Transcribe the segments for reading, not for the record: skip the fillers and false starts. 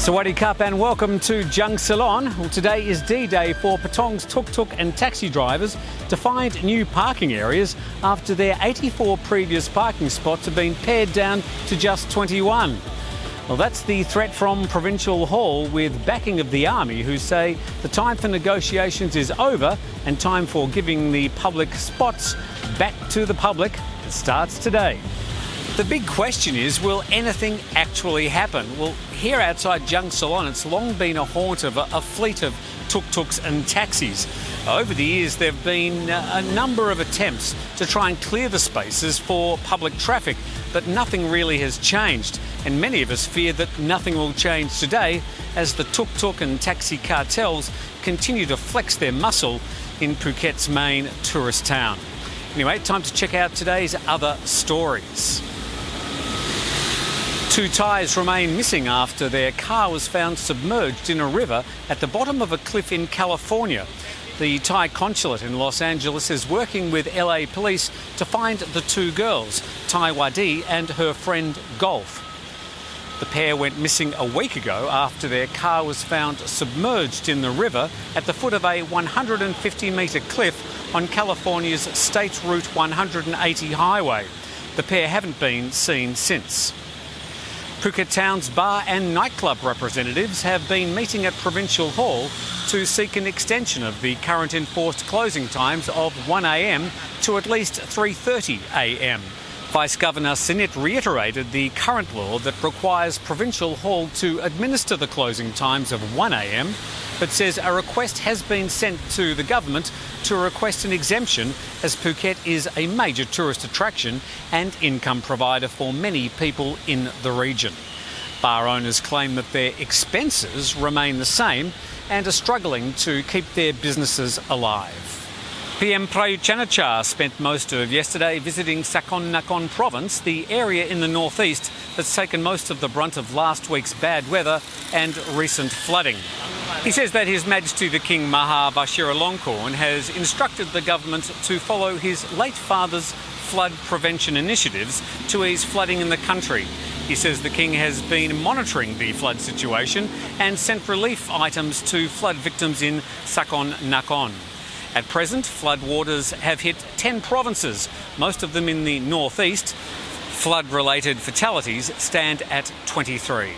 Sawadee Cup and welcome to Jung Salon. Well, today is D-Day for Patong's tuk-tuk and taxi drivers to find new parking areas after their 84 previous parking spots have been pared down to just 21. Well, that's the threat from Provincial Hall, with backing of the Army, who say the time for negotiations is over and time for giving the public spots back to the public starts today. The big question is, will anything actually happen? Well, here outside Jung Salon, it's long been a haunt of a fleet of tuk-tuks and taxis. Over the years, there have been a number of attempts to try and clear the spaces for public traffic, but nothing really has changed. And many of us fear that nothing will change today as the tuk-tuk and taxi cartels continue to flex their muscle in Phuket's main tourist town. Anyway, time to check out today's other stories. Two Thais remain missing after their car was found submerged in a river at the bottom of a cliff in California. The Thai consulate in Los Angeles is working with LA police to find the two girls, Thai Wadi and her friend Golf. The pair went missing a week ago after their car was found submerged in the river at the foot of a 150-metre cliff on California's State Route 180 highway. The pair haven't been seen since. Phuket town's bar and nightclub representatives have been meeting at Provincial Hall to seek an extension of the current enforced closing times of 1 a.m. to at least 3:30 a.m. Vice-Governor Init reiterated the current law that requires Provincial Hall to administer the closing times of 1 a.m, but says a request has been sent to the government to request an exemption, as Phuket is a major tourist attraction and income provider for many people in the region. Bar owners claim that their expenses remain the same and are struggling to keep their businesses alive. PM Prayut Chan-o-cha spent most of yesterday visiting Sakon Nakhon province, the area in the northeast that's taken most of the brunt of last week's bad weather and recent flooding. He says that His Majesty the King Maha Vajiralongkorn has instructed the government to follow his late father's flood prevention initiatives to ease flooding in the country. He says the King has been monitoring the flood situation and sent relief items to flood victims in Sakon Nakhon. At present, floodwaters have hit 10 provinces, most of them in the northeast. Flood-related fatalities stand at 23.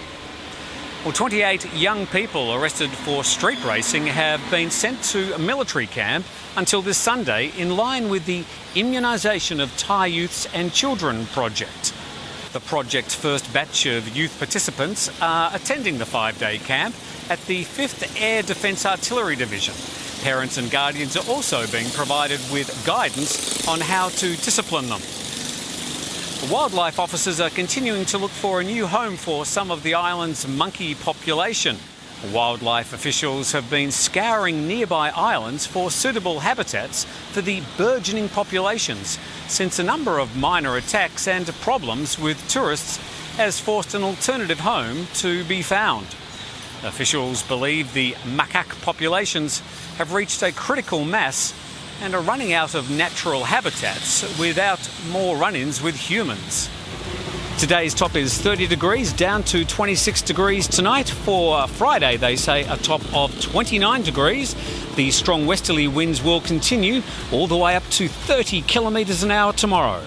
Well, 28 young people arrested for street racing have been sent to a military camp until this Sunday, in line with the Immunisation of Thai Youths and Children project. The project's first batch of youth participants are attending the 5-day camp at the 5th Air Defence Artillery Division. Parents and guardians are also being provided with guidance on how to discipline them. Wildlife officers are continuing to look for a new home for some of the island's monkey population. Wildlife officials have been scouring nearby islands for suitable habitats for the burgeoning populations, since a number of minor attacks and problems with tourists has forced an alternative home to be found. Officials believe the macaque populations have reached a critical mass and are running out of natural habitats without more run-ins with humans. Today's top is 30 degrees, down to 26 degrees tonight. For Friday, they say a top of 29 degrees. The strong westerly winds will continue all the way up to 30 kilometres an hour tomorrow.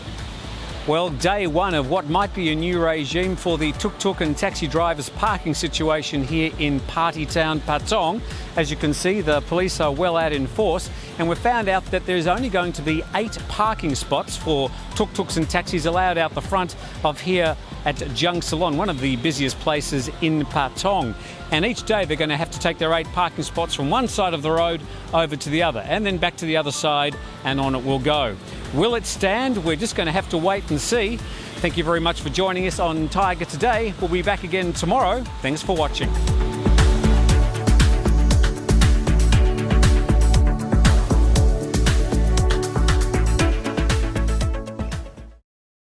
Well, day one of what might be a new regime for the tuk-tuk and taxi drivers' parking situation here in party town Patong. As you can see, the police are well out in force, and we've found out that there's only going to be 8 parking spots for tuk-tuks and taxis allowed out the front of here at Jung Salon, one of the busiest places in Patong. And each day they're going to have to take their 8 parking spots from one side of the road over to the other, and then back to the other side, and on it will go. Will it stand? We're just going to have to wait and see. Thank you very much for joining us on Thaiger today. We'll be back again tomorrow. Thanks for watching.